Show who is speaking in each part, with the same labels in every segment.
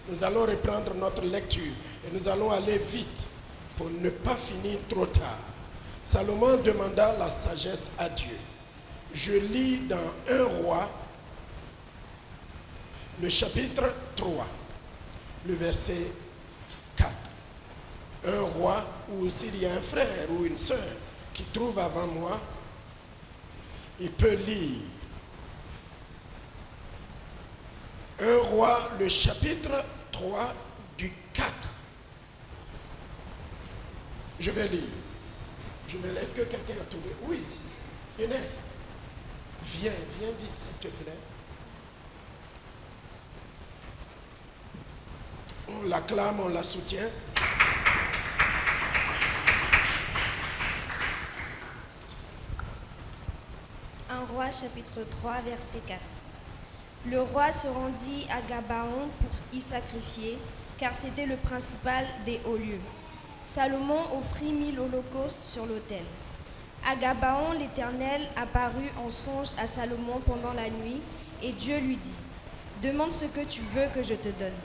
Speaker 1: Nous allons reprendre notre lecture et nous allons aller vite pour ne pas finir trop tard. Salomon demanda la sagesse à Dieu. Je lis dans 1 Roi, le chapitre 3, le verset 4. 1 Roi, ou s'il y a un frère ou une sœur qui trouve avant moi, il peut lire. 1 Roi, le chapitre 3 du 4. Je vais lire. Est-ce que quelqu'un a trouvé? Oui. Inès, viens vite s'il te plaît. On l'acclame, on la soutient.
Speaker 2: Un Roi chapitre 3 verset 4. Le roi se rendit à Gabaon pour y sacrifier, car c'était le principal des hauts lieux. Salomon offrit 1000 holocaustes sur l'autel. À Gabaon, l'Éternel apparut en songe à Salomon pendant la nuit, et Dieu lui dit, « Demande ce que tu veux que je te donne. »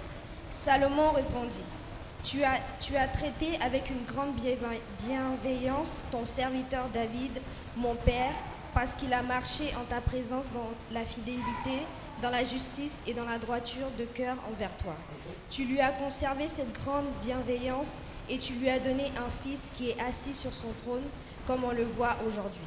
Speaker 2: Salomon répondit, « Tu as traité avec une grande bienveillance ton serviteur David, mon père, parce qu'il a marché en ta présence dans la fidélité, dans la justice et dans la droiture de cœur envers toi. Tu lui as conservé cette grande bienveillance et tu lui as donné un fils qui est assis sur son trône, comme on le voit aujourd'hui.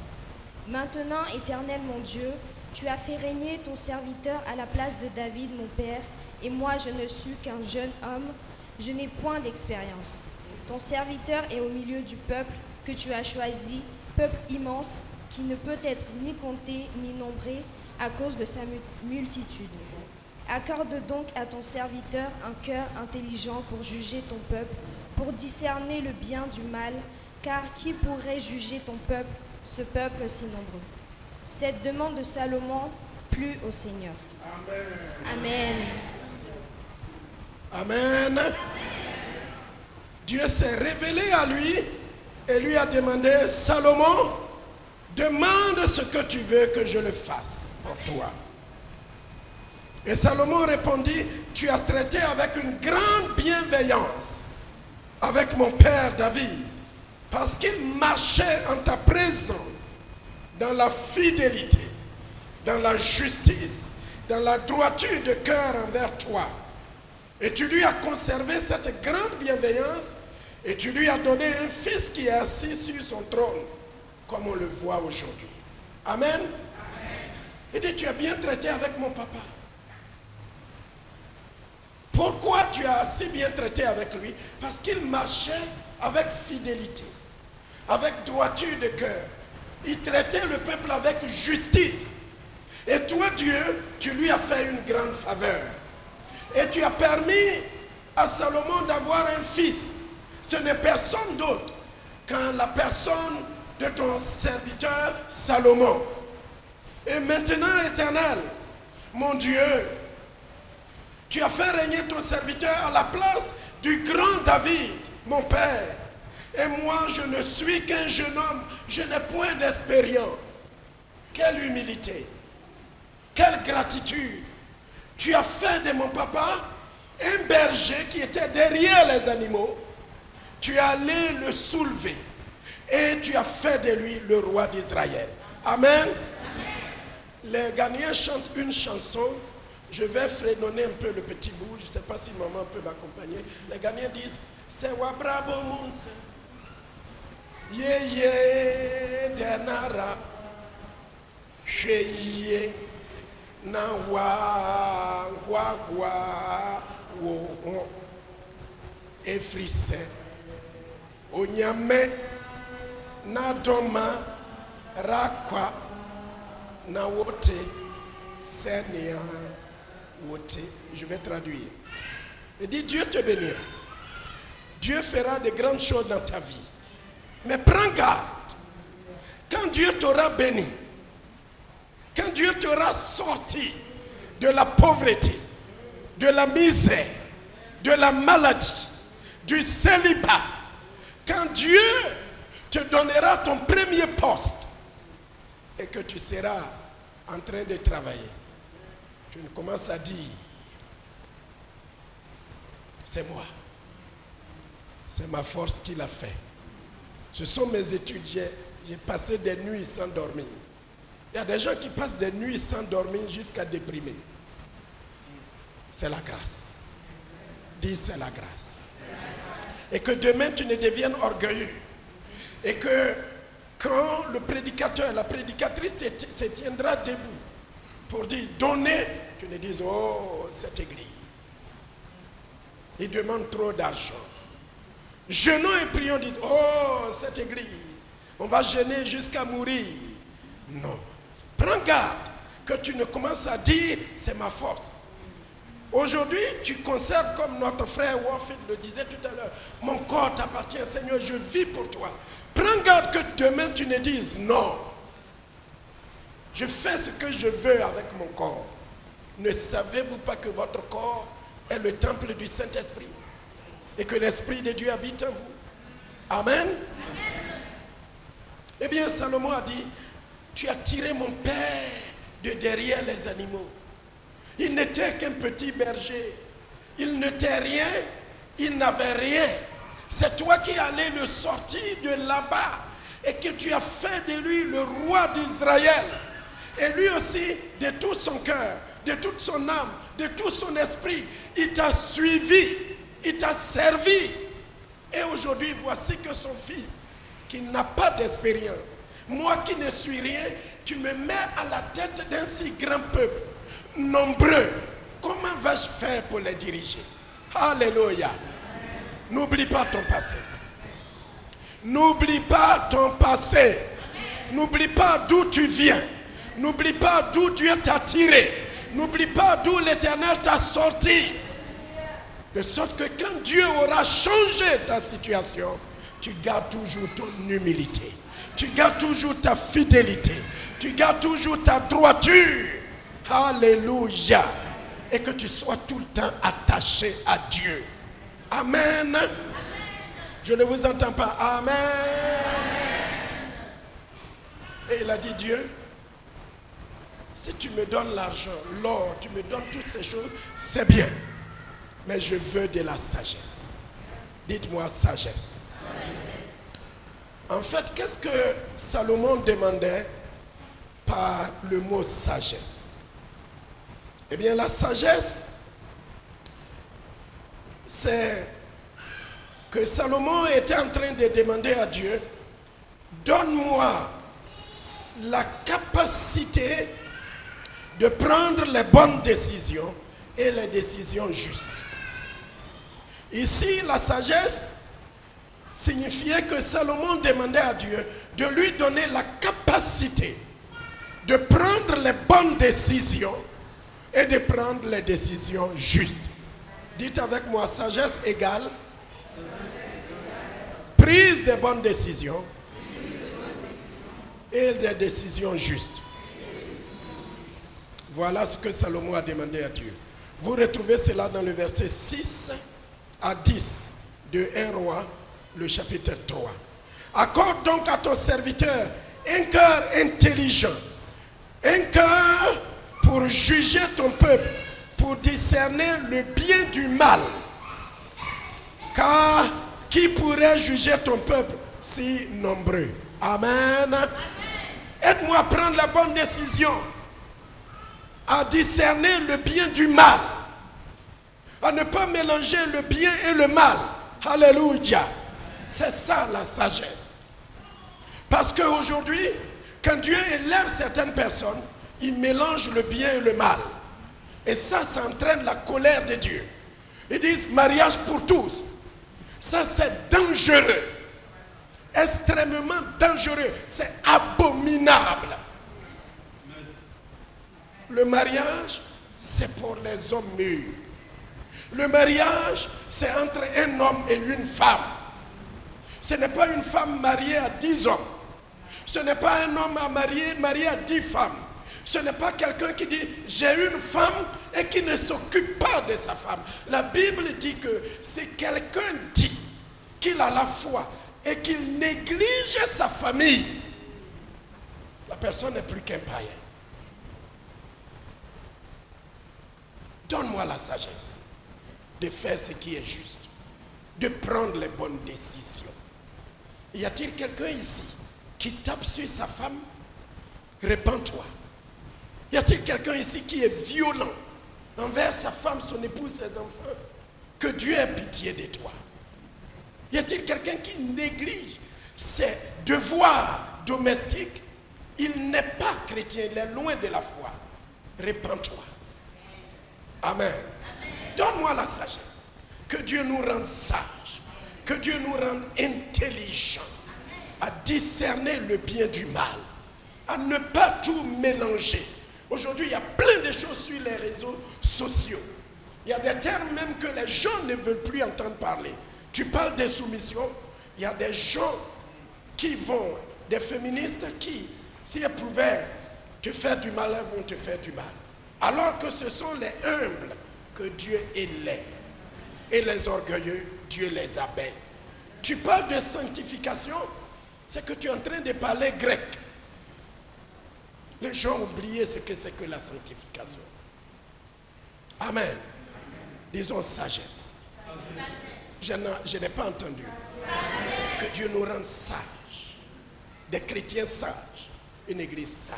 Speaker 2: Maintenant, Éternel mon Dieu, tu as fait régner ton serviteur à la place de David, mon père, et moi je ne suis qu'un jeune homme, je n'ai point d'expérience. Ton serviteur est au milieu du peuple que tu as choisi, peuple immense, qui ne peut être ni compté ni nombré à cause de sa multitude. Accorde donc à ton serviteur un cœur intelligent pour juger ton peuple, pour discerner le bien du mal, car qui pourrait juger ton peuple, ce peuple si nombreux? Cette demande de Salomon plut au Seigneur. Amen.
Speaker 1: Amen. Amen. Dieu s'est révélé à lui et lui a demandé, Salomon, demande ce que tu veux que je le fasse pour toi. Et Salomon répondit, tu as traité avec une grande bienveillance avec mon père David, parce qu'il marchait en ta présence dans la fidélité, dans la justice, dans la droiture de cœur envers toi. Et tu lui as conservé cette grande bienveillance et tu lui as donné un fils qui est assis sur son trône, comme on le voit aujourd'hui. Amen. Amen. Il dit, tu as bien traité avec mon papa. Pourquoi tu as si bien traité avec lui? Parce qu'il marchait avec fidélité, avec droiture de cœur. Il traitait le peuple avec justice. Et toi, Dieu, tu lui as fait une grande faveur. Et tu as permis à Salomon d'avoir un fils. Ce n'est personne d'autre qu'en la personne de ton serviteur Salomon. Et maintenant, Éternel, mon Dieu, tu as fait régner ton serviteur à la place du grand David, mon père. Et moi, je ne suis qu'un jeune homme, je n'ai point d'expérience. Quelle humilité, quelle gratitude. Tu as fait de mon papa un berger qui était derrière les animaux. Tu es allé le soulever et tu as fait de lui le roi d'Israël. Amen. Les Ghanéens chantent une chanson. Je vais fredonner un peu le petit bout. Je ne sais pas si maman peut m'accompagner. Les Ghanéens disent, c'est Wabrabo Mounse. Yeye denara. Cheye. Na wa wo efrise. Onyame na doma rakwa na wote senia wote. Je vais traduire. Il dit, Dieu te bénira. Dieu fera de grandes choses dans ta vie. Mais prends garde. Quand Dieu t'aura béni, quand Dieu t'aura sorti de la pauvreté, de la misère, de la maladie, du célibat, quand Dieu te donnera ton premier poste et que tu seras en train de travailler, tu commences à dire, c'est moi. C'est ma force qui l'a fait. Ce sont mes études. J'ai passé des nuits sans dormir. Il y a des gens qui passent des nuits sans dormir jusqu'à déprimer. C'est la grâce. Dis, c'est la grâce. Et que demain, tu ne deviennes orgueilleux. Et que quand le prédicateur, la prédicatrice se tiendra debout pour dire donnez, tu ne dises oh, cette église. Il demande trop d'argent. Jeûnons et prions, disent oh, cette église, on va jeûner jusqu'à mourir. Non. Prends garde que tu ne commences à dire c'est ma force. Aujourd'hui, tu conserves comme notre frère Warfield le disait tout à l'heure. Mon corps t'appartient, Seigneur, je vis pour toi. Prends garde que demain tu ne dises non. Je fais ce que je veux avec mon corps. Ne savez-vous pas que votre corps est le temple du Saint-Esprit et que l'Esprit de Dieu habite en vous? Amen. Eh bien, Salomon a dit, tu as tiré mon père de derrière les animaux. Il n'était qu'un petit berger. Il n'était rien, il n'avait rien. C'est toi qui allais le sortir de là-bas et que tu as fait de lui le roi d'Israël. Et lui aussi, de tout son cœur, de toute son âme, de tout son esprit, il t'a suivi, il t'a servi. Et aujourd'hui, voici que son fils, qui n'a pas d'expérience, moi qui ne suis rien, tu me mets à la tête d'un si grand peuple, nombreux. Comment vais-je faire pour les diriger? Alléluia. N'oublie pas ton passé. N'oublie pas ton passé. N'oublie pas d'où tu viens. N'oublie pas d'où Dieu t'a tiré. N'oublie pas d'où l'Éternel t'a sorti. De sorte que quand Dieu aura changé ta situation, tu gardes toujours ton humilité. Tu gardes toujours ta fidélité. Tu gardes toujours ta droiture. Alléluia. Et que tu sois tout le temps attaché à Dieu. Amen. Amen. Je ne vous entends pas. Amen. Amen. Et il a dit, Dieu, si tu me donnes l'argent, l'or, tu me donnes toutes ces choses, c'est bien. Mais je veux de la sagesse. Dites-moi sagesse. En fait, qu'est-ce que Salomon demandait par le mot sagesse? Eh bien, la sagesse, c'est que Salomon était en train de demander à Dieu, donne-moi la capacité de prendre les bonnes décisions et les décisions justes. Ici, la sagesse signifiait que Salomon demandait à Dieu de lui donner la capacité de prendre les bonnes décisions et de prendre les décisions justes. Dites avec moi, sagesse égale prise de bonnes décisions et des décisions justes. Voilà ce que Salomon a demandé à Dieu. Vous retrouvez cela dans le verset 6 à 10 de 1 Roi, le chapitre 3. Accorde donc à ton serviteur un cœur intelligent, un cœur pour juger ton peuple, pour discerner le bien du mal. Car qui pourrait juger ton peuple si nombreux? Amen. Aide-moi à prendre la bonne décision, à discerner le bien du mal, à ne pas mélanger le bien et le mal. Alléluia. C'est ça la sagesse. Parce qu'aujourd'hui, quand Dieu élève certaines personnes, il mélange le bien et le mal. Et ça entraîne la colère de Dieu. Ils disent mariage pour tous. Ça, c'est dangereux. Extrêmement dangereux. C'est abominable. Le mariage, c'est pour les hommes mûrs. Le mariage, c'est entre un homme et une femme. Ce n'est pas une femme mariée à 10 hommes. Ce n'est pas un homme marié à 10 femmes. Ce n'est pas quelqu'un qui dit « j'ai une femme » et qui ne s'occupe pas de sa femme. La Bible dit que si quelqu'un dit qu'il a la foi et qu'il néglige sa famille, la personne n'est plus qu'un païen. Donne-moi la sagesse de faire ce qui est juste, de prendre les bonnes décisions. Y a-t-il quelqu'un ici qui tape sur sa femme? Répands-toi. Y a-t-il quelqu'un ici qui est violent envers sa femme, son épouse, ses enfants? Que Dieu ait pitié de toi. Y a-t-il quelqu'un qui néglige ses devoirs domestiques? Il n'est pas chrétien, il est loin de la foi. Répands-toi. Amen. Donne-moi la sagesse. Que Dieu nous rende sages. Que Dieu nous rende intelligents à discerner le bien du mal, à ne pas tout mélanger. Aujourd'hui, il y a plein de choses sur les réseaux sociaux. Il y a des termes même que les gens ne veulent plus entendre parler. Tu parles de soumission, il y a des gens qui vont, des féministes qui, si elles pouvaient te faire du mal, elles vont te faire du mal. Alors que ce sont les humbles que Dieu élève. Et les orgueilleux, Dieu les abaisse. Tu parles de sanctification, c'est que tu es en train de parler grec. Les gens ont oublié ce que c'est que la sanctification. Amen. Disons sagesse. Je n'ai pas entendu. Que Dieu nous rende sages. Des chrétiens sages. Une église sage.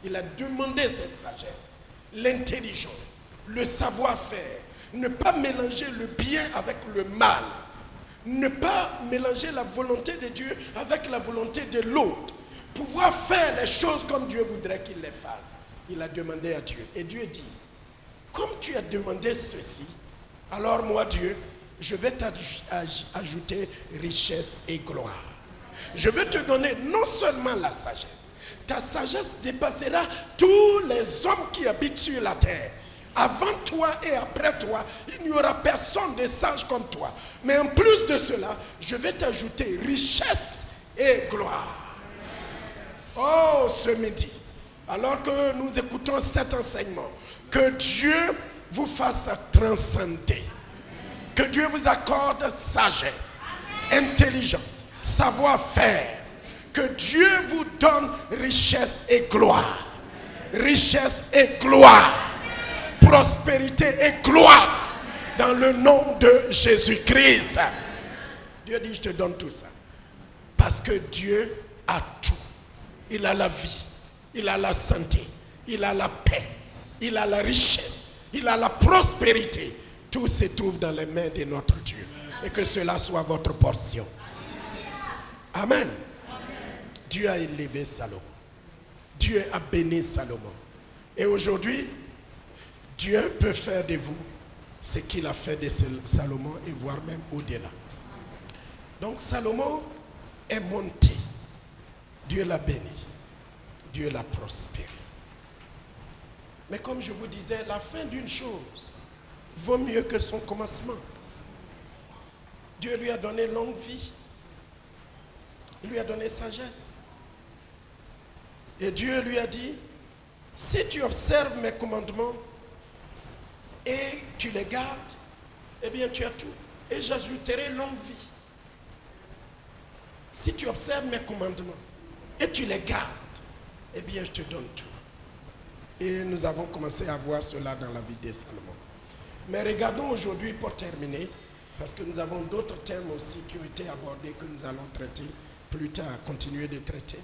Speaker 1: Il a demandé cette sagesse. L'intelligence. Le savoir-faire. Ne pas mélanger le bien avec le mal. Ne pas mélanger la volonté de Dieu avec la volonté de l'autre. Pouvoir faire les choses comme Dieu voudrait qu'il les fasse. Il a demandé à Dieu. Et Dieu dit, comme tu as demandé ceci, alors moi Dieu, je vais t'ajouter richesse et gloire. Je vais te donner non seulement la sagesse. Ta sagesse dépassera tous les hommes qui habitent sur la terre. Avant toi et après toi, il n'y aura personne de sage comme toi. Mais en plus de cela, je vais t'ajouter richesse et gloire. Oh, ce midi, alors que nous écoutons cet enseignement, que Dieu vous fasse transcender. Que Dieu vous accorde sagesse, intelligence, savoir-faire. Que Dieu vous donne richesse et gloire. Richesse et gloire. Prospérité et gloire dans le nom de Jésus-Christ. Dieu dit, je te donne tout ça. Parce que Dieu a tout. Il a la vie, il a la santé, il a la paix, il a la richesse, il a la prospérité. Tout se trouve dans les mains de notre Dieu. Et que cela soit votre portion. Amen. Dieu a élevé Salomon. Dieu a béni Salomon. Et aujourd'hui, Dieu peut faire de vous ce qu'il a fait de Salomon et voire même au-delà. Donc Salomon est monté. Dieu l'a béni. Dieu l'a prospéré. Mais comme je vous disais, la fin d'une chose vaut mieux que son commencement. Dieu lui a donné longue vie. Il lui a donné sagesse. Et Dieu lui a dit, si tu observes mes commandements et tu les gardes, eh bien tu as tout. Et j'ajouterai longue vie. Si tu observes mes commandements et tu les gardes, eh bien je te donne tout. Et nous avons commencé à voir cela dans la vie de Salomon. Mais regardons aujourd'hui pour terminer, parce que nous avons d'autres thèmes aussi qui ont été abordés que nous allons traiter plus tard, continuer de traiter.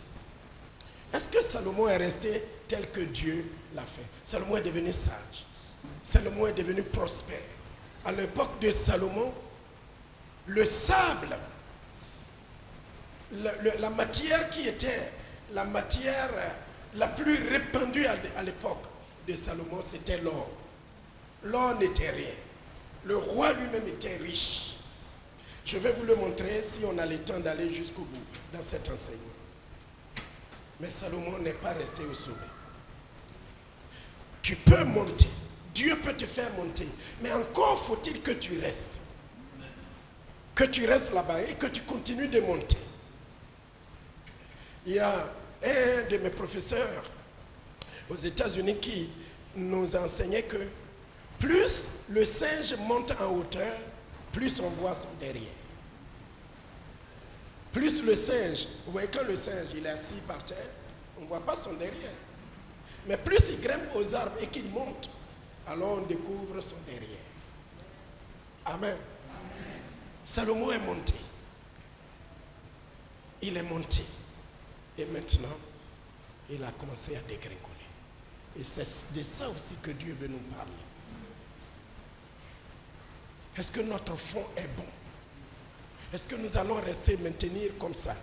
Speaker 1: Est-ce que Salomon est resté tel que Dieu l'a fait? Salomon est devenu sage. Salomon est devenu prospère. À l'époque de Salomon, le sable, la matière qui était la matière la plus répandue à l'époque de Salomon, c'était l'or. L'or n'était rien. Le roi lui-même était riche. Je vais vous le montrer si on a le temps d'aller jusqu'au bout dans cet enseignement. Mais Salomon n'est pas resté au sommet. Tu peux monter. Dieu peut te faire monter. Mais encore faut-il que tu restes. Que tu restes là-bas et que tu continues de monter. Il y a un de mes professeurs aux États-Unis qui nous enseignait que plus le singe monte en hauteur, plus on voit son derrière. Plus le singe, vous voyez quand le singe il est assis par terre, on ne voit pas son derrière. Mais plus il grimpe aux arbres et qu'il monte, alors on découvre son derrière. Amen. Salomon est monté. Il est monté. Et maintenant, il a commencé à dégringoler. Et c'est de ça aussi que Dieu veut nous parler. Est-ce que notre fond est bon? Est-ce que nous allons rester maintenir comme ça?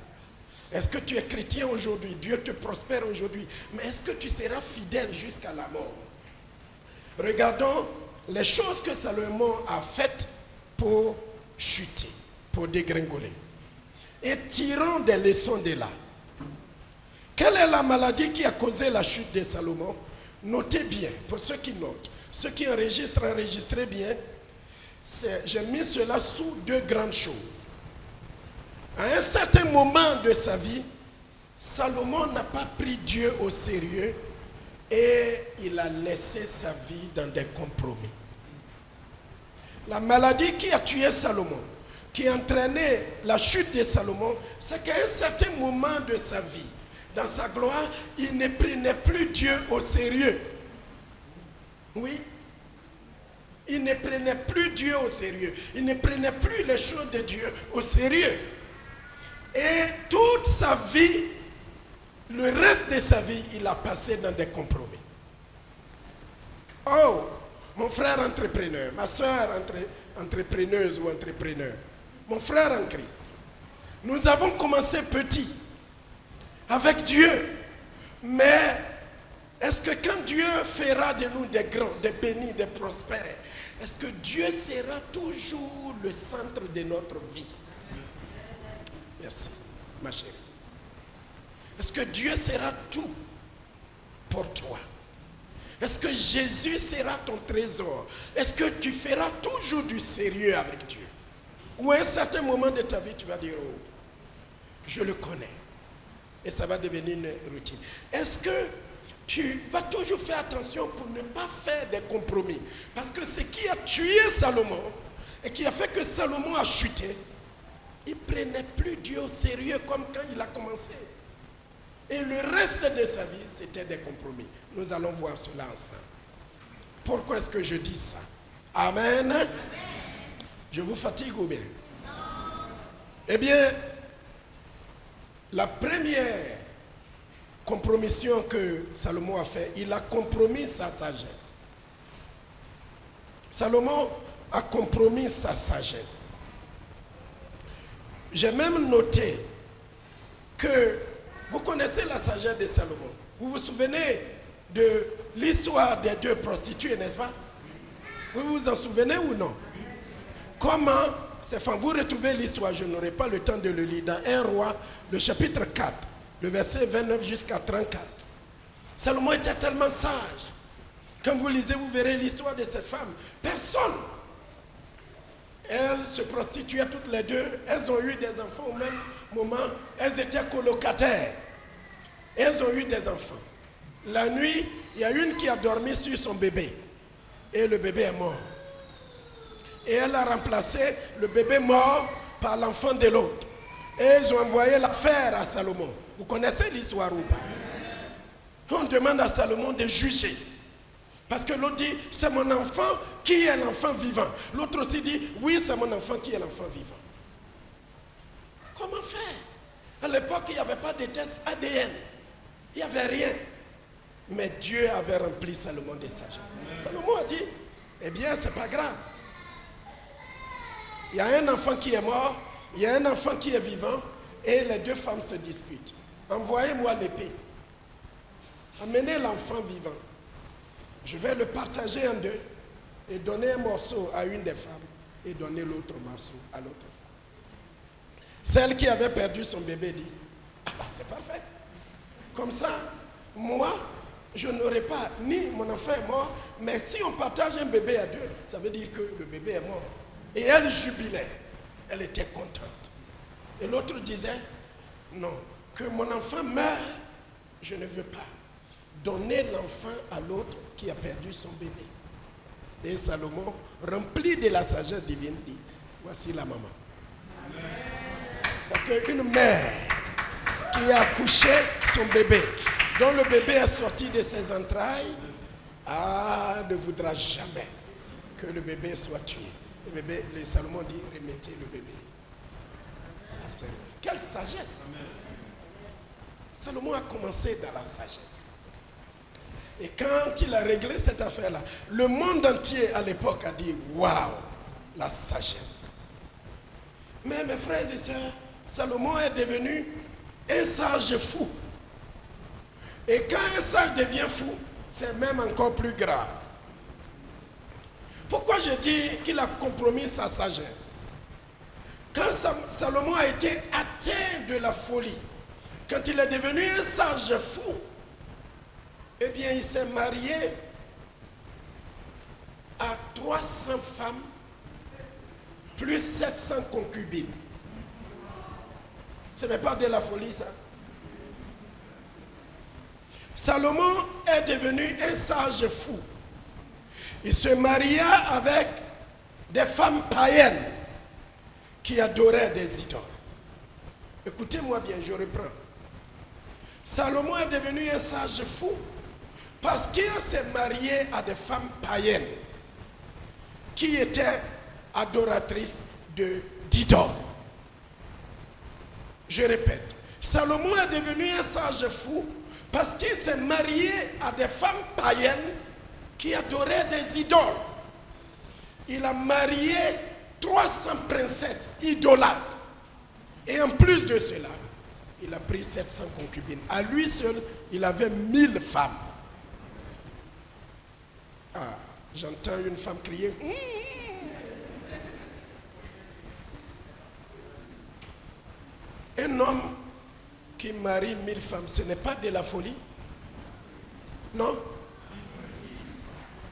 Speaker 1: Est-ce que tu es chrétien aujourd'hui? Dieu te prospère aujourd'hui. Mais est-ce que tu seras fidèle jusqu'à la mort? Regardons les choses que Salomon a faites pour chuter, pour dégringoler. Et tirant des leçons de là. Quelle est la maladie qui a causé la chute de Salomon? Notez bien, pour ceux qui notent. Ceux qui enregistrent, enregistrez bien. J'ai mis cela sous deux grandes choses. À un certain moment de sa vie, Salomon n'a pas pris Dieu au sérieux et il a laissé sa vie dans des compromis. La maladie qui a tué Salomon, qui a entraîné la chute de Salomon, c'est qu'à un certain moment de sa vie, dans sa gloire, il ne prenait plus Dieu au sérieux. Oui. Il ne prenait plus Dieu au sérieux. Il ne prenait plus les choses de Dieu au sérieux. Et toute sa vie, le reste de sa vie, il a passé dans des compromis. Oh, mon frère entrepreneur, ma soeur entrepreneuse ou entrepreneur, mon frère en Christ, nous avons commencé petit, avec Dieu. Mais est-ce que quand Dieu fera de nous des grands, des bénis, des prospères, est-ce que Dieu sera toujours le centre de notre vie? Merci, ma chérie. Est-ce que Dieu sera tout pour toi? Est-ce que Jésus sera ton trésor? Est-ce que tu feras toujours du sérieux avec Dieu? Ou à un certain moment de ta vie, tu vas dire, oh, je le connais. Et ça va devenir une routine. Est-ce que tu vas toujours faire attention pour ne pas faire des compromis? Parce que ce qui a tué Salomon et qui a fait que Salomon a chuté, il ne prenait plus Dieu au sérieux comme quand il a commencé. Et le reste de sa vie, c'était des compromis. Nous allons voir cela ensemble. Pourquoi est-ce que je dis ça? Amen. Amen. Je vous fatigue ou bien? Non. Eh bien, la première compromission que Salomon a fait, il a compromis sa sagesse. Salomon a compromis sa sagesse. J'ai même noté que vous connaissez la sagesse de Salomon. Vous vous souvenez de l'histoire des deux prostituées, n'est-ce pas? Vous vous en souvenez ou non? Comment, vous retrouvez l'histoire, je n'aurai pas le temps de le lire, dans 1 Roi, le chapitre 4, le verset 29 jusqu'à 34. Salomon était tellement sage. Quand vous lisez, vous verrez l'histoire de ces femmes. Personne. Elles se prostituaient toutes les deux. Elles ont eu des enfants au même moment. Elles étaient colocataires. Elles ont eu des enfants. La nuit, il y a une qui a dormi sur son bébé. Et le bébé est mort. Et elle a remplacé le bébé mort par l'enfant de l'autre. Et ils ont envoyé l'affaire à Salomon. Vous connaissez l'histoire ou pas? On demande à Salomon de juger. Parce que l'autre dit, c'est mon enfant qui est l'enfant vivant. L'autre aussi dit, oui, c'est mon enfant qui est l'enfant vivant. Comment faire? À l'époque, il n'y avait pas de test ADN. Il n'y avait rien. Mais Dieu avait rempli Salomon de sagesse. Salomon a dit, eh bien, c'est pas grave. Il y a un enfant qui est mort, il y a un enfant qui est vivant, et les deux femmes se disputent. Envoyez-moi l'épée. Amenez l'enfant vivant. Je vais le partager en deux et donner un morceau à une des femmes et donner l'autre morceau à l'autre femme. Celle qui avait perdu son bébé dit, ah bah c'est parfait. Comme ça, moi, je n'aurai pas, ni mon enfant est mort, mais si on partage un bébé à deux, ça veut dire que le bébé est mort. Et elle jubilait, elle était contente. Et l'autre disait, non, que mon enfant meure, je ne veux pas. Donner l'enfant à l'autre qui a perdu son bébé. Et Salomon, rempli de la sagesse divine, dit, voici la maman. Parce qu'une mère qui a accouché son bébé, dont le bébé est sorti de ses entrailles, ne voudra jamais que le bébé soit tué. Le bébé, le Salomon dit, remettez le bébé. Quelle sagesse. Amen. Salomon a commencé dans la sagesse. Et quand il a réglé cette affaire-là, le monde entier à l'époque a dit, waouh, la sagesse. Mais mes frères et sœurs, Salomon est devenu un sage fou. Et quand un sage devient fou, c'est même encore plus grave. Pourquoi je dis qu'il a compromis sa sagesse? Quand Salomon a été atteint de la folie, quand il est devenu un sage fou, eh bien il s'est marié à 300 femmes, plus 700 concubines. Ce n'est pas de la folie, ça. Salomon est devenu un sage fou. Il se maria avec des femmes païennes qui adoraient des idoles. Écoutez-moi bien, je reprends. Salomon est devenu un sage fou parce qu'il s'est marié à des femmes païennes qui étaient adoratrices d'idoles. Je répète, Salomon est devenu un sage fou parce qu'il s'est marié à des femmes païennes qui adoraient des idoles. Il a marié 300 princesses idolâtres. Et en plus de cela, il a pris 700 concubines. À lui seul, il avait 1000 femmes. Ah, j'entends une femme crier. Un homme qui marie 1000 femmes, ce n'est pas de la folie? Non?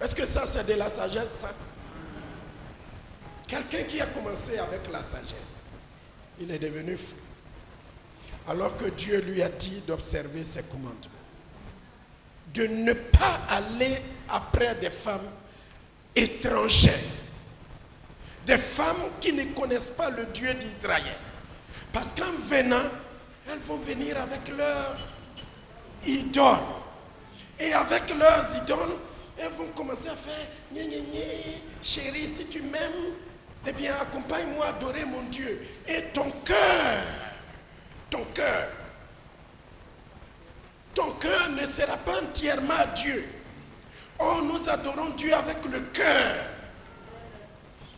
Speaker 1: Est-ce que ça, c'est de la sagesse, ça? Quelqu'un qui a commencé avec la sagesse, il est devenu fou. Alors que Dieu lui a dit d'observer ses commandements. De ne pas aller après des femmes étrangères. Des femmes qui ne connaissent pas le Dieu d'Israël. Parce qu'en venant, elles vont venir avec leurs idoles. Et avec leurs idoles, elles vont commencer à faire « Gné, gné, gné, chérie, si tu m'aimes, eh bien, accompagne-moi à adorer mon Dieu. » Et ton cœur ne sera pas entièrement à Dieu. Oh, nous adorons Dieu avec le cœur.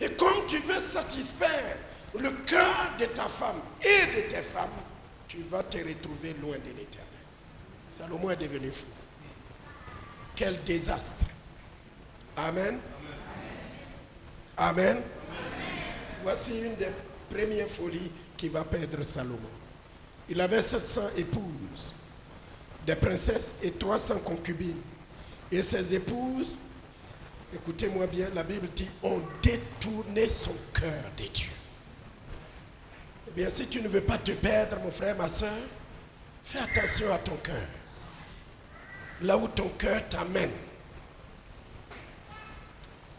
Speaker 1: Et comme tu veux satisfaire le cœur de ta femme et de tes femmes, tu vas te retrouver loin de l'Éternel. Salomon est devenu fou. Quel désastre. Amen. Amen. Amen. Voici une des premières folies qui va perdre Salomon. Il avait 700 épouses, des princesses et 300 concubines. Et ses épouses, écoutez-moi bien, la Bible dit, ont détourné son cœur de Dieu. Eh bien, si tu ne veux pas te perdre, mon frère, ma soeur, fais attention à ton cœur. Là où ton cœur t'amène.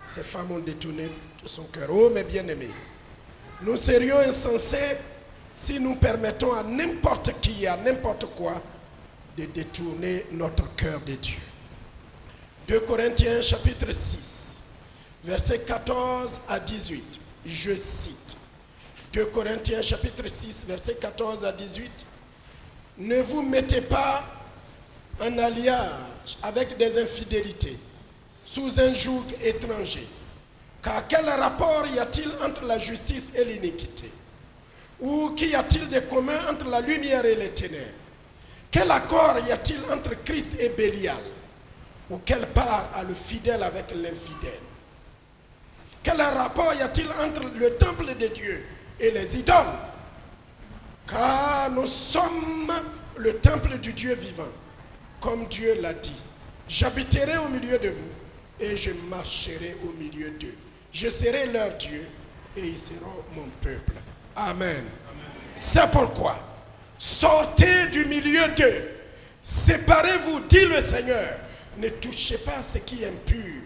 Speaker 1: Ces femmes ont détourné son cœur. Oh, mes bien-aimés, nous serions insensés si nous permettons à n'importe qui, à n'importe quoi, de détourner notre cœur de Dieu. 2 Corinthiens chapitre 6, versets 14 à 18, je cite. 2 Corinthiens chapitre 6, versets 14 à 18. Ne vous mettez pas en alliage avec des infidélités, sous un joug étranger. Car quel rapport y a-t-il entre la justice et l'iniquité? Ou qu'y a-t-il de commun entre la lumière et les ténèbres? Quel accord y a-t-il entre Christ et Bélial? Ou quelle part a le fidèle avec l'infidèle? Quel rapport y a-t-il entre le temple de Dieu et les idoles? Car nous sommes le temple du Dieu vivant, comme Dieu l'a dit. J'habiterai au milieu de vous et je marcherai au milieu d'eux. Je serai leur Dieu et ils seront mon peuple. Amen. C'est pourquoi, sortez du milieu d'eux, séparez-vous, dit le Seigneur. Ne touchez pas à ce qui est impur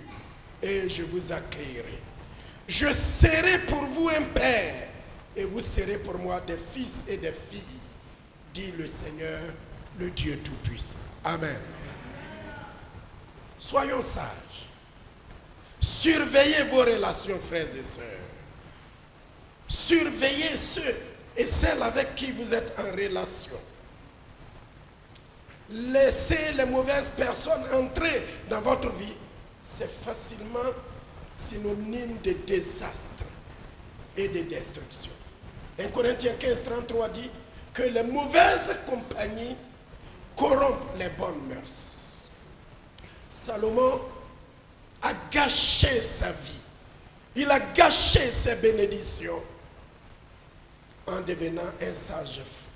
Speaker 1: et je vous accueillerai. Je serai pour vous un père et vous serez pour moi des fils et des filles, dit le Seigneur, le Dieu Tout-Puissant. Amen. Soyons sages. Surveillez vos relations, frères et sœurs. surveiller ceux et celles avec qui vous êtes en relation. Laisser les mauvaises personnes entrer dans votre vie, c'est facilement synonyme de désastre et de destruction. 1 Corinthiens 15, 33 dit que les mauvaises compagnies corrompent les bonnes mœurs. Salomon a gâché sa vie. Il a gâché ses bénédictions en devenant un sage fou.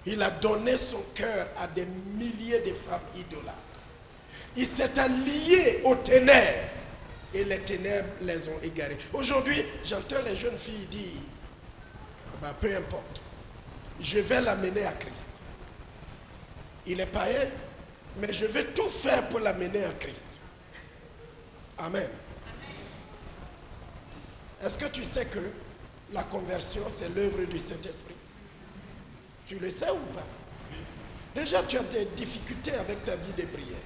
Speaker 1: Il a donné son cœur à des milliers de femmes idolâtres. Il s'est allié aux ténèbres et les ténèbres les ont égarés. Aujourd'hui, j'entends les jeunes filles dire, bah, peu importe, je vais l'amener à Christ. Il est païen, mais je vais tout faire pour l'amener à Christ. Amen. Est-ce que tu sais que la conversion, c'est l'œuvre du Saint-Esprit? Tu le sais ou pas? Déjà, tu as des difficultés avec ta vie de prière.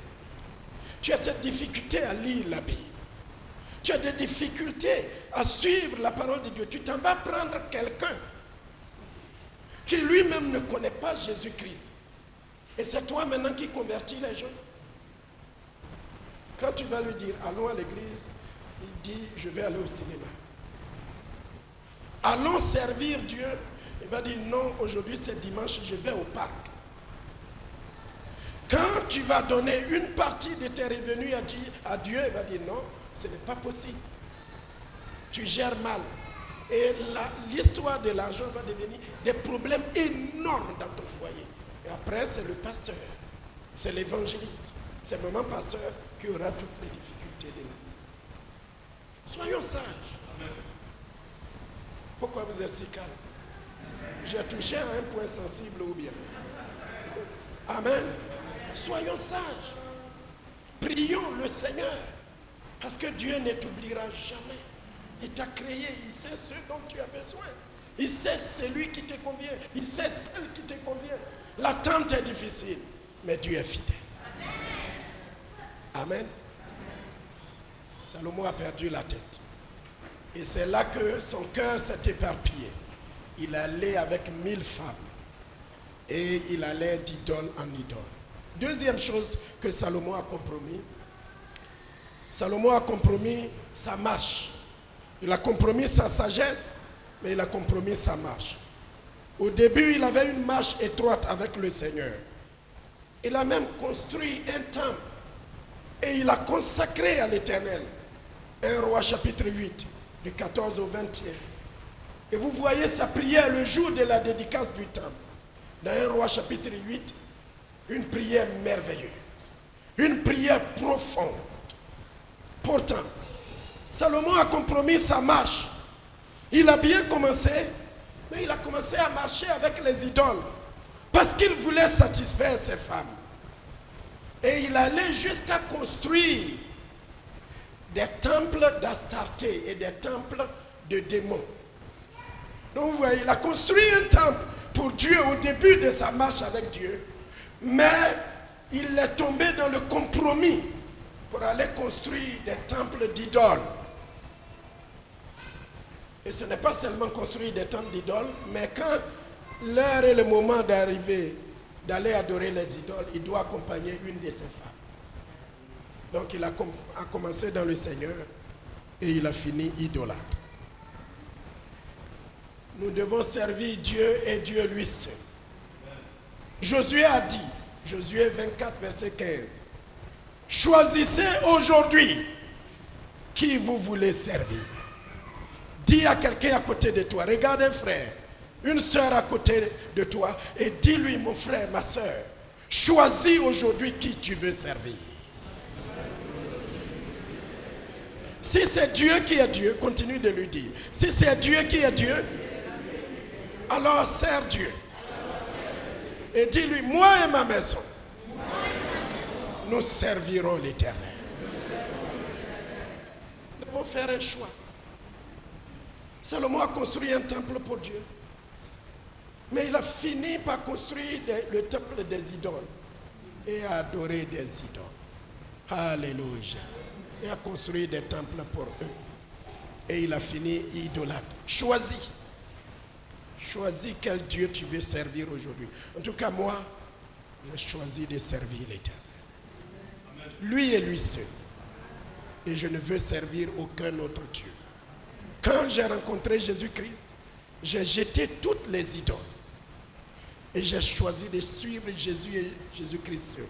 Speaker 1: Tu as des difficultés à lire la Bible. Tu as des difficultés à suivre la parole de Dieu. Tu t'en vas prendre quelqu'un qui lui-même ne connaît pas Jésus-Christ. Et c'est toi maintenant qui convertis les gens. Quand tu vas lui dire, allons à l'église, il dit, je vais aller au cinéma. Allons servir Dieu. Il va dire, non, aujourd'hui c'est dimanche, je vais au parc. Quand tu vas donner une partie de tes revenus à Dieu, il va dire, non, ce n'est pas possible. Tu gères mal. Et l'histoire de l'argent va devenir des problèmes énormes dans ton foyer. Et après, c'est le pasteur, c'est l'évangéliste, c'est maman pasteur qui aura toutes les difficultés de la vie. Soyons sages. Pourquoi vous êtes si calme? J'ai touché à un point sensible ou bien? Amen. Soyons sages. Prions le Seigneur. Parce que Dieu ne t'oubliera jamais. Il t'a créé, il sait ce dont tu as besoin. Il sait celui qui te convient. Il sait celle qui te convient. L'attente est difficile, mais Dieu est fidèle. Amen. Salomon a perdu la tête. Et c'est là que son cœur s'est éparpillé. Il allait avec 1000 femmes. Et il allait d'idole en idole. Deuxième chose que Salomon a compromis. Salomon a compromis sa marche. Il a compromis sa sagesse, mais il a compromis sa marche. Au début, il avait une marche étroite avec le Seigneur. Il a même construit un temple. Et il a consacré à l'Éternel. 1 Roi chapitre 8, du 14 au 21. Et vous voyez sa prière le jour de la dédicace du temple. Dans 1 Roi chapitre 8, une prière merveilleuse. Une prière profonde. Pourtant, Salomon a compromis sa marche. Il a bien commencé, mais il a commencé à marcher avec les idoles. Parce qu'il voulait satisfaire ses femmes. Et il allait jusqu'à construire des temples d'Astarté et des temples de démons. Donc vous voyez, il a construit un temple pour Dieu au début de sa marche avec Dieu. Mais il est tombé dans le compromis pour aller construire des temples d'idoles. Et ce n'est pas seulement construire des temples d'idoles, mais quand l'heure est le moment d'arriver, d'aller adorer les idoles, il doit accompagner une de ses femmes. Donc il a commencé dans le Seigneur et il a fini idolâtre. Nous devons servir Dieu et Dieu lui seul. Josué a dit, Josué 24, verset 15, « Choisissez aujourd'hui qui vous voulez servir. » Dis à quelqu'un à côté de toi, regarde un frère, une soeur à côté de toi et dis-lui, mon frère, ma soeur, choisis aujourd'hui qui tu veux servir. Si c'est Dieu qui est Dieu, continue de lui dire. Si c'est Dieu qui est Dieu, alors sers Dieu. Et dis-lui, moi et ma maison, nous servirons l'Éternel. Nous devons faire un choix. Salomon a construit un temple pour Dieu. Mais il a fini par construire le temple des idoles et à adorer des idoles. Alléluia. Et à construire des temples pour eux. Et il a fini idolâtre. Choisis. Choisis quel Dieu tu veux servir aujourd'hui. En tout cas, moi, j'ai choisi de servir l'Éternel. Lui et lui seul. Et je ne veux servir aucun autre Dieu. Quand j'ai rencontré Jésus-Christ, j'ai jeté toutes les idoles. Et j'ai choisi de suivre Jésus et Jésus-Christ seul.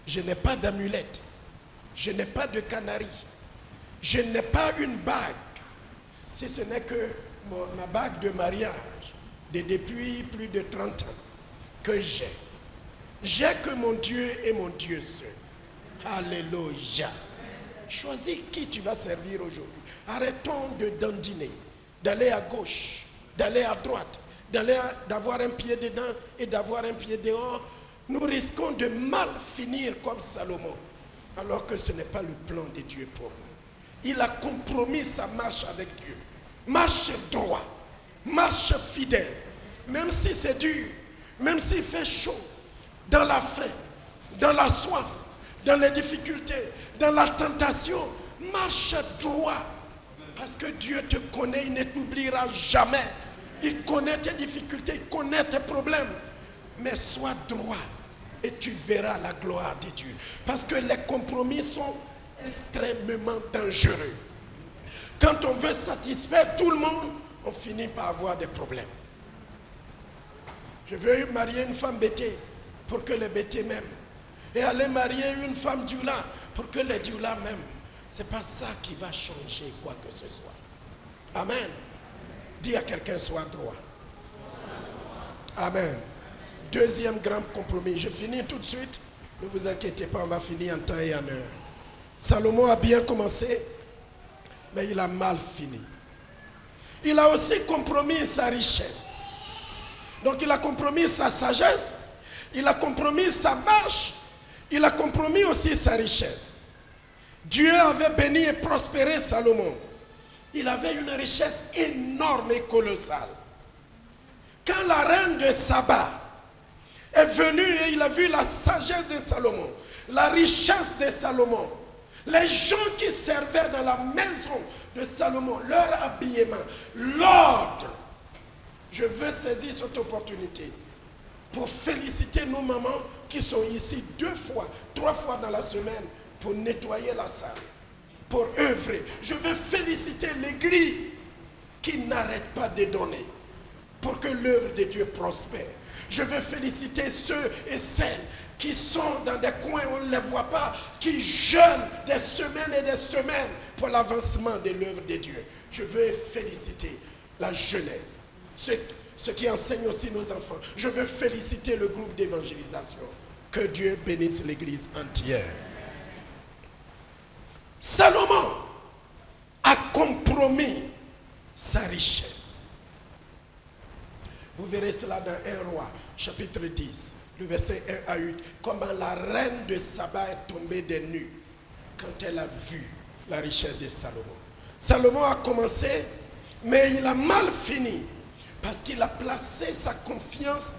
Speaker 1: Je n'ai pas d'amulette. Je n'ai pas de canari. Je n'ai pas une bague. Si ce n'est que ma bague de mariage depuis plus de 30 ans que j'ai. J'ai que mon Dieu et mon Dieu seul. Alléluia. Choisis qui tu vas servir aujourd'hui. Arrêtons de dandiner, d'aller à gauche, d'aller à droite, d'avoir un pied dedans et d'avoir un pied dehors. Nous risquons de mal finir comme Salomon, alors que ce n'est pas le plan de Dieu pour nous. Il a compromis sa marche avec Dieu. Marche droit, marche fidèle, même si c'est dur, même s'il fait chaud, dans la faim, dans la soif, dans les difficultés, dans la tentation, marche droit. Parce que Dieu te connaît, il ne t'oubliera jamais. Il connaît tes difficultés, il connaît tes problèmes. Mais sois droit et tu verras la gloire de Dieu. Parce que les compromis sont extrêmement dangereux. Quand on veut satisfaire tout le monde, on finit par avoir des problèmes. Je veux marier une femme bêtée pour que les bêtés m'aiment. Et aller marier une femme dioula pour que les dioula m'aiment. Ce n'est pas ça qui va changer quoi que ce soit. Amen. Dis à quelqu'un, sois droit. Amen. Deuxième grand compromis. Je finis tout de suite. Ne vous inquiétez pas, on va finir en temps et en heure. Salomon a bien commencé, mais il a mal fini. Il a aussi compromis sa richesse. Donc il a compromis sa sagesse. Il a compromis sa marche. Il a compromis aussi sa richesse. Dieu avait béni et prospéré Salomon. Il avait une richesse énorme et colossale. Quand la reine de Saba est venue et il a vu la sagesse de Salomon, la richesse de Salomon, les gens qui servaient dans la maison de Salomon, leur habillement, l'ordre. Je veux saisir cette opportunité pour féliciter nos mamans qui sont ici 2 fois, 3 fois dans la semaine pour nettoyer la salle, pour œuvrer. Je veux féliciter l'Église qui n'arrête pas de donner pour que l'œuvre de Dieu prospère. Je veux féliciter ceux et celles qui sont dans des coins où on ne les voit pas, qui jeûnent des semaines et des semaines pour l'avancement de l'œuvre de Dieu. Je veux féliciter la jeunesse, ceux qui enseignent aussi nos enfants. Je veux féliciter le groupe d'évangélisation. Que Dieu bénisse l'Église entière. Salomon a compromis sa richesse. Vous verrez cela dans 1 Roi, chapitre 10, le verset 1 à 8. Comment la reine de Saba est tombée des nues quand elle a vu la richesse de Salomon. Salomon a commencé, mais il a mal fini. Parce qu'il a placé sa confiance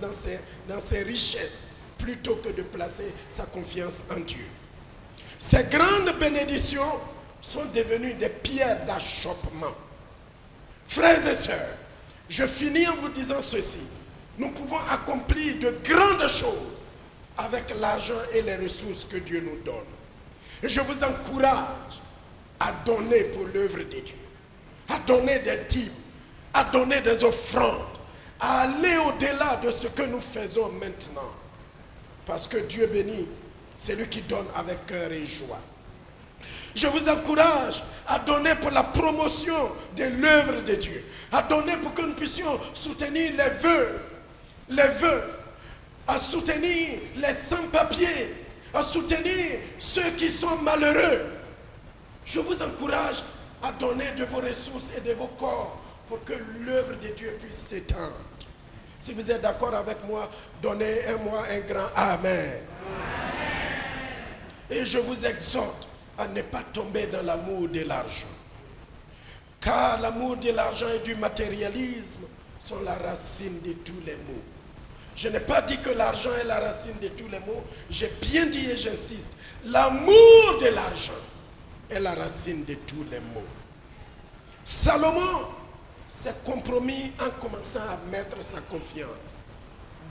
Speaker 1: dans ses richesses plutôt que de placer sa confiance en Dieu. Ces grandes bénédictions sont devenues des pierres d'achoppement. Frères et sœurs, je finis en vous disant ceci. Nous pouvons accomplir de grandes choses avec l'argent et les ressources que Dieu nous donne. Et je vous encourage à donner pour l'œuvre de Dieu, à donner des dîmes, à donner des offrandes, à aller au-delà de ce que nous faisons maintenant. Parce que Dieu bénit celui qui donne avec cœur et joie. Je vous encourage à donner pour la promotion de l'œuvre de Dieu, à donner pour que nous puissions soutenir les veuves, à soutenir les sans-papiers, à soutenir ceux qui sont malheureux. Je vous encourage à donner de vos ressources et de vos corps pour que l'œuvre de Dieu puisse s'étendre. Si vous êtes d'accord avec moi, donnez-moi un grand Amen. Et je vous exhorte à ne pas tomber dans l'amour de l'argent. Car l'amour de l'argent et du matérialisme sont la racine de tous les maux. Je n'ai pas dit que l'argent est la racine de tous les maux. J'ai bien dit et j'insiste. L'amour de l'argent est la racine de tous les maux. Salomon s'est compromis en commençant à mettre sa confiance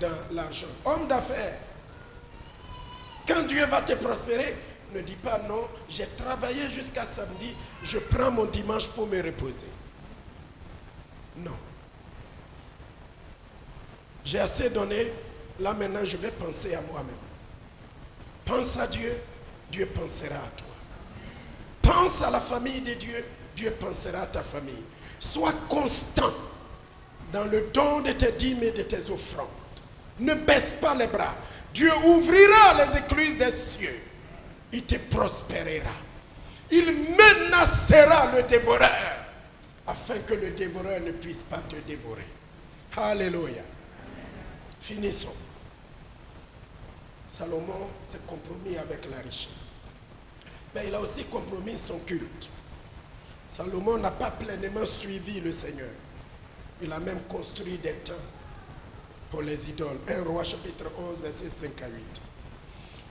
Speaker 1: dans l'argent. Homme d'affaires, quand Dieu va te prospérer, ne dis pas non, j'ai travaillé jusqu'à samedi, je prends mon dimanche pour me reposer. Non. J'ai assez donné, là maintenant je vais penser à moi-même. Pense à Dieu, Dieu pensera à toi. Pense à la famille de Dieu, Dieu pensera à ta famille. Sois constant dans le don de tes dîmes et de tes offrandes. Ne baisse pas les bras. Dieu ouvrira les écluses des cieux. Il te prospérera. Il menacera le dévoreur afin que le dévoreur ne puisse pas te dévorer. Alléluia. Finissons. Salomon s'est compromis avec la richesse. Mais il a aussi compromis son culte. Salomon n'a pas pleinement suivi le Seigneur. Il a même construit des temples pour les idoles. 1 Roi chapitre 11, versets 5 à 8.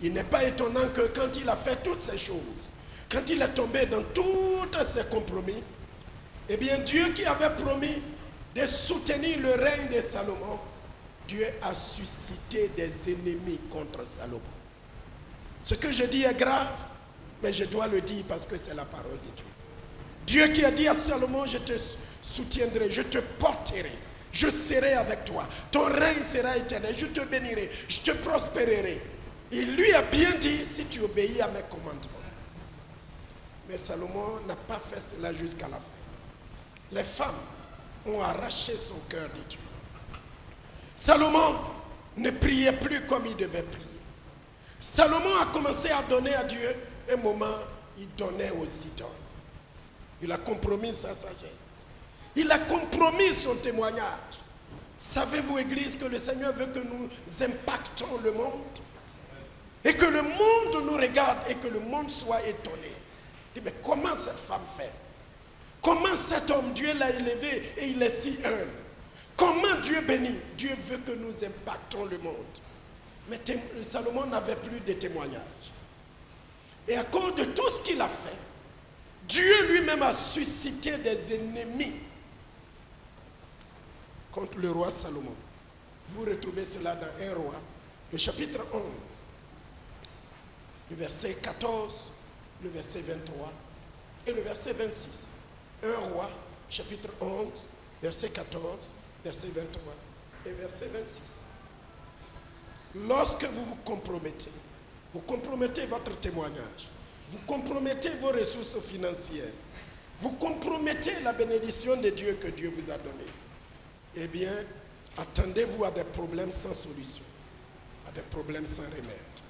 Speaker 1: Il n'est pas étonnant que quand il a fait toutes ces choses, quand il est tombé dans tous ces compromis, eh bien Dieu qui avait promis de soutenir le règne de Salomon, Dieu a suscité des ennemis contre Salomon. Ce que je dis est grave, mais je dois le dire parce que c'est la parole de Dieu. Dieu qui a dit à Salomon, je te soutiendrai, je te porterai, je serai avec toi. Ton règne sera éternel, je te bénirai, je te prospérerai. Il lui a bien dit, si tu obéis à mes commandements. Mais Salomon n'a pas fait cela jusqu'à la fin. Les femmes ont arraché son cœur de Dieu. Salomon ne priait plus comme il devait prier. Salomon a commencé à donner à Dieu. Un moment, il donnait aux idoles. Il a compromis sa sagesse. Il a compromis son témoignage. Savez-vous, Église, que le Seigneur veut que nous impactons le monde? Et que le monde nous regarde et que le monde soit étonné. Il dit, mais comment cette femme fait? Comment cet homme, Dieu l'a élevé et il est si humble? Comment Dieu bénit? Dieu veut que nous impactons le monde. Mais Salomon n'avait plus de témoignages. Et à cause de tout ce qu'il a fait, Dieu lui-même a suscité des ennemis contre le roi Salomon. Vous retrouvez cela dans 1 Roi, le chapitre 11, le verset 14, le verset 23 et le verset 26. 1 Roi, chapitre 11, verset 14, verset 23 et verset 26. Lorsque vous vous compromettez votre témoignage, vous compromettez vos ressources financières, vous compromettez la bénédiction de Dieu que Dieu vous a donnée, eh bien, attendez-vous à des problèmes sans solution, à des problèmes sans remède.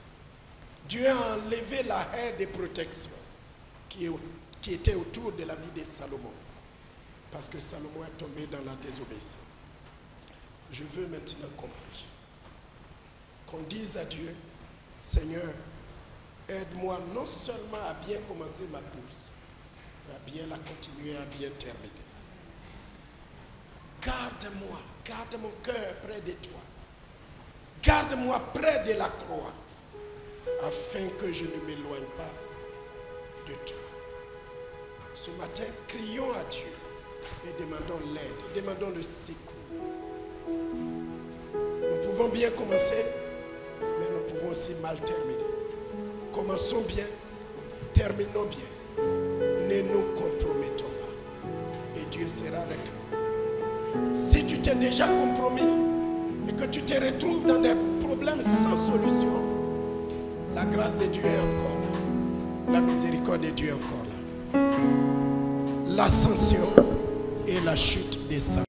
Speaker 1: Dieu a enlevé la haie de protection qui était autour de la vie de Salomon, parce que Salomon est tombé dans la désobéissance. Je veux maintenant qu'on dise à Dieu, Seigneur, aide-moi non seulement à bien commencer ma course, mais à bien la continuer, à bien terminer. Garde-moi, garde mon cœur près de toi. Garde-moi près de la croix, afin que je ne m'éloigne pas de toi. Ce matin, crions à Dieu et demandons l'aide, demandons le secours. Nous pouvons bien commencer, mais nous pouvons aussi mal terminer. Commençons bien, terminons bien. Ne nous compromettons pas. Et Dieu sera avec nous. Si tu t'es déjà compromis et que tu te retrouves dans des problèmes sans solution, la grâce de Dieu est encore là. La miséricorde de Dieu est encore là. L'ascension et la chute des saints.